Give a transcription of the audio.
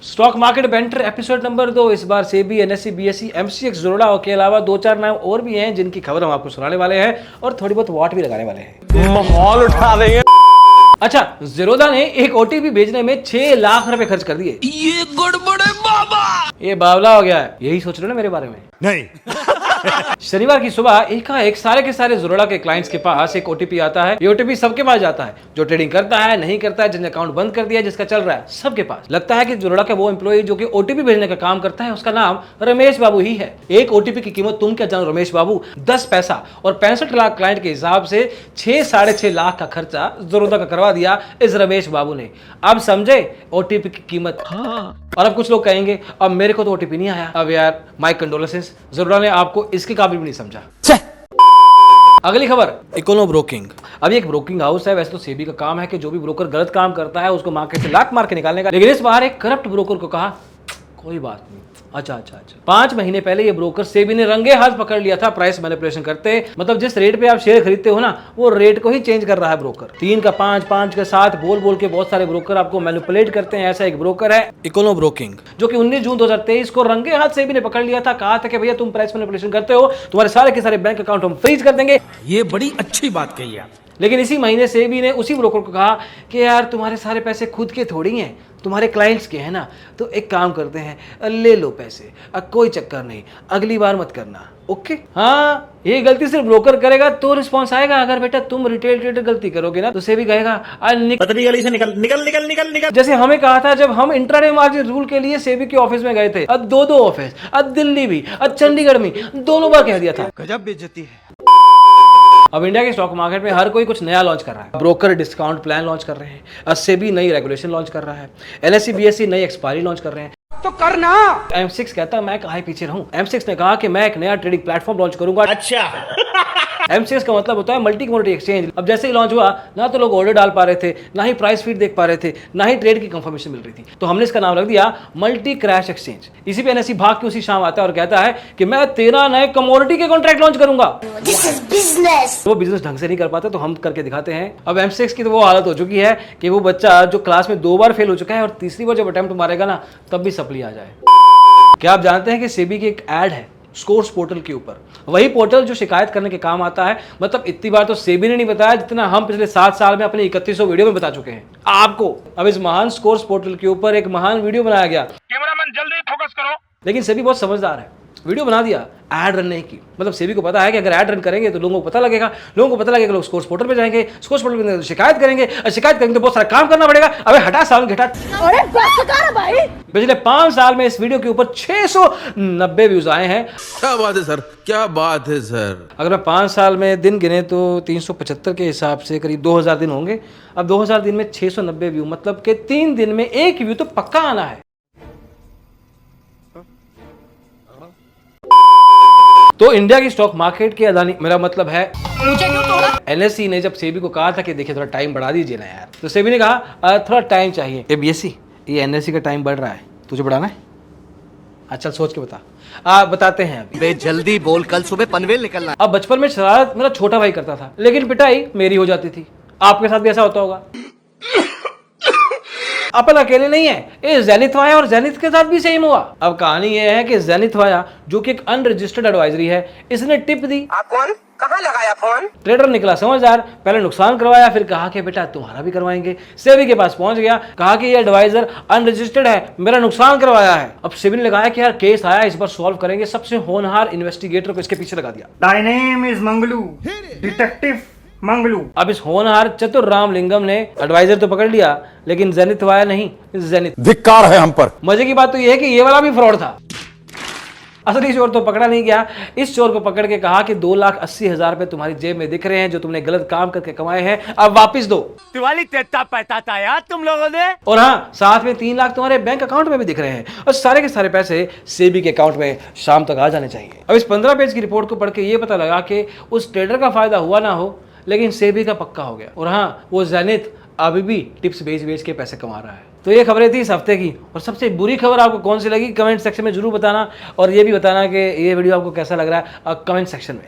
Stock market banter episode number 2। इस बार SEBI, NSE, BSE, MCX, Zerodha के अलावा 2-4 नाम और भी हैं जिनकी खबर हम आपको सुनाने वाले हैं और थोड़ी बहुत वाट भी लगाने वाले हैं। माहौल उठा देंगे। अच्छा, ज़ीरोधा ने एक ओटीपी भेजने में 6 लाख रुपए खर्च कर दिए। ये गड़बड़ है बाबा। ये बावला हो गया है। यही सोच रहे हो ना मेरे बारे में? नहीं। शनिवार की सुबह एक सारे के सारे ज़ीरोधा के क्लाइंट्स के पास एक ओटीपी आता है। ये ओटीपी सबके पास जाता है, जो ट्रेडिंग करता है, नहीं करता है, जिसने अकाउंट बंद कर दिया, जिसका चल रहा है, सबके पास। लगता है कि ज़ीरोधा का वो एम्प्लॉय जो कि ओटीपी भेजने का काम करता है, उसका नाम रमेश बाबू ही है। एक ओटीपी की कीमत तुम क्या जानो रमेश बाबू, 10 पैसा, और 65 लाख क्लाइंट के हिसाब से 6-6.5 लाख का खर्चा ज़ीरोधा का करवा दिया इस रमेश बाबू ने। अब समझे ओटीपी की कीमत। और अब कुछ लोग कहेंगे अब मेरे को तो ओटीपी नहीं आया। अब यार माय कंडोलेंसेस, ज़ीरोधा ने आपको इसके काबिल भी नहीं समझा। अगली खबर, इकोनो ब्रोकिंग। अभी एक ब्रोकिंग हाउस है। वैसे तो सेबी का काम है कि जो भी ब्रोकर गलत काम करता है उसको मार्केट से लात मार के निकालने का, लेकिन इस बार एक करप्ट ब्रोकर को कहा कोई बात नहीं। अच्छा 5 महीने पहले ये ब्रोकर सेबी ने रंगे हाथ पकड़ लिया था प्राइस मैनिपुलेशन करते। मतलब जिस रेट पे आप शेयर खरीदते हो ना, वो रेट को ही चेंज कर रहा है ब्रोकर। 3 का 5, 5 का 7 बोल के बहुत सारे ब्रोकर आपको मैनिपुलेट करते हैं। ऐसा एक ब्रोकर है इकोनो ब्रोकिंग, जो कि 19 जून 2023 को रंगे हाथ सेबी ने पकड़ लिया था। कहा था कि भैया तुम प्राइस मैनिपुलेशन करते हो, तुम्हारे सारे के सारे बैंक अकाउंट हम फ्रीज कर देंगे। ये बड़ी अच्छी बात कही आप। लेकिन इसी महीने सेबी ने उसी ब्रोकर को कहा कि यार तुम्हारे सारे पैसे खुद के थोड़ी हैं, तुम्हारे क्लाइंट्स के हैं ना, तो एक काम करते हैं, ले लो पैसे, कोई चक्कर नहीं, अगली बार मत करना। ओके, हाँ, ये गलती सिर्फ ब्रोकर करेगा तो रिस्पॉन्स आएगा। अगर बेटा तुम रिटेल ट्रेडर गलती करोगे ना तो सेबी कहेगा पतली गली से निकल। जैसे हमें कहा था जब हम इंट्राडे मार्जिन रूल के लिए सेबी के ऑफिस में गए थे। अब 2 ऑफिस, अब दिल्ली भी, अब चंडीगढ़ में, दोनों बार कह दिया था। गजब बेइज्जती है। अब इंडिया के स्टॉक मार्केट में हर कोई कुछ नया लॉन्च कर रहा है। ब्रोकर डिस्काउंट प्लान लॉन्च कर रहे हैं, सेबी नई रेगुलेशन लॉन्च कर रहा है, एनएसई, बीएसई नई एक्सपायरी लॉन्च कर रहे हैं। तो करना। M6 कहता मैं काहे पीछे रहूं। M6 ने कहा कि मैं एक नया ट्रेडिंग प्लेटफॉर्म लॉन्च करूंगा। अच्छा। M6 का मतलब होता है मल्टी कमोडिटी एक्सचेंज। अब जैसे ही लॉन्च हुआ ना तो लोग ऑर्डर डाल पा रहे थे, ना ही प्राइस फीड देख पा रहे थे, ना ही ट्रेड की कंफर्मेशन मिल रही थी। तो हमने इसका नाम रख दिया मल्टी क्रैश एक्सचेंज। इसी पे एनएसई भाग के उसी शाम आता है और कहता है कि मैं 13 नए कमोडिटी के कॉन्ट्रैक्ट लॉन्च करूंगा। वो बिजनेस ढंग से नहीं कर पाते तो हम करके दिखाते हैं। अब M6 की तो वो हालत हो चुकी है कि वो बच्चा जो क्लास में 2 बार फेल हो चुका है और तीसरी बार जब अटेम्प्ट मारेगा ना तब भी सप्ली आ जाए। क्या आप जानते हैं कि सेबी की एक ऐड है स्कोर्स पोर्टल के ऊपर, वही पोर्टल जो शिकायत करने के काम आता है। मतलब इतनी बार तो सेबी ने नहीं बताया जितना हम पिछले 7 साल में अपने 3100 वीडियो में बता चुके हैं आपको। अब इस महान स्कोर्स पोर्टल के ऊपर एक महान वीडियो बनाया गया। कैमरामैन जल्दी फोकस करो। लेकिन सेबी बहुत समझदार है, वीडियो बना दिया ऐड रन नहीं की। मतलब सेबी को पता है कि अगर ऐड रन करेंगे तो लोगों को पता लगेगा, लोग स्कोर्स पोर्टल पे जाएंगे, स्कोर्स पोर्टल पे शिकायत करेंगे, और शिकायत करेंगे तो बहुत सारा काम करना पड़ेगा। अबे हटा साउंड घटा। अरे बस कर भाई। पिछले 5 साल में इस वीडियो के ऊपर 690 व्यूज आए हैं। क्या बात है सर, क्या बात है सर। अगर मैं 5 साल में दिन गिने तो 375 के हिसाब से करीब 2000 दिन होंगे। अब 2000 दिन में 690 व्यू, मतलब कि 3 दिन में 1 व्यू तो पक्का आना है। तो इंडिया की स्टॉक मार्केट के अदानी, मेरा मतलब है एनएसई ने जब सेबी को कहा था कि देखिए थोड़ा टाइम बढ़ा दीजिए ना यार, तो सेबी ने कहा थोड़ा टाइम चाहिए। ये बीएसई, ये एनएसई का टाइम बढ़ रहा है, तुझे बढ़ाना है? अच्छा सोच के बता। बताते हैं अभी। जल्दी बोल, कल सुबह पनवेल निकलना है। अब बचपन में शरारत मेरा छोटा भाई करता था, लेकिन पिटाई मेरी हो जाती थी। आपके साथ भी ऐसा होता होगा। अपन अकेले नहीं है, ये जेनिथ वाया और जेनिथ के साथ भी सेम हुआ। अब कहानी ये है कि जेनिथ वाया जो कि एक अनरजिस्टर्ड एडवाइजरी है, इसने टिप दी। आप कौन, कहाँ लगाया फोन? ट्रेडर निकला समझदार, पहले नुकसान करवाया, फिर कहा कि बेटा तुम्हारा भी करवाएंगे। सेबी के पास पहुंच गया, कहा कि ये एडवाइजर अनरजिस्टर्ड है, मेरा नुकसान करवाया है। अब सेबी ने लगाया कि यार केस आया, इस बार सॉल्व करेंगे। सबसे होनहार इन्वेस्टिगेटर को इसके पीछे लगा दिया। My name is Manglu, detective Manglu. अब इस होनहार चतुर रामलिंगम ने एडवाइजर तो पकड़ लिया, लेकिन जेनिथ वाया नहीं, जेनिथ। धिक्कार है हम पर। मजे की बात तो यह है कि ये वाला भी फ्रॉड था। असली चोर तो पकड़ा नहीं गया। इस चोर को पकड़ के कहा कि 2,80,000 रुपए तुम्हारी जेब में दिख रहे हैं जो तुमने गलत काम करके कमाए हैं, अब वापिस दो। दिवाली तेता पैता था यार तुम लोगों ने। और हाँ, साथ में 3 लाख तुम्हारे बैंक अकाउंट में भी दिख रहे हैं, और सारे के सारे पैसे सेबी के अकाउंट में शाम तक आ जाने चाहिए। अब इस 15 पेज की रिपोर्ट को पढ़ के ये पता लगा कि उस ट्रेडर का फायदा हुआ ना हो, लेकिन सेबी का पक्का हो गया। और हाँ, वो जेनिथ अभी भी टिप्स बेच के पैसे कमा रहा है। तो ये खबरें थी इस हफ्ते की। और सबसे बुरी खबर आपको कौन सी लगी कमेंट सेक्शन में जरूर बताना, और ये भी बताना कि ये वीडियो आपको कैसा लग रहा है कमेंट सेक्शन में।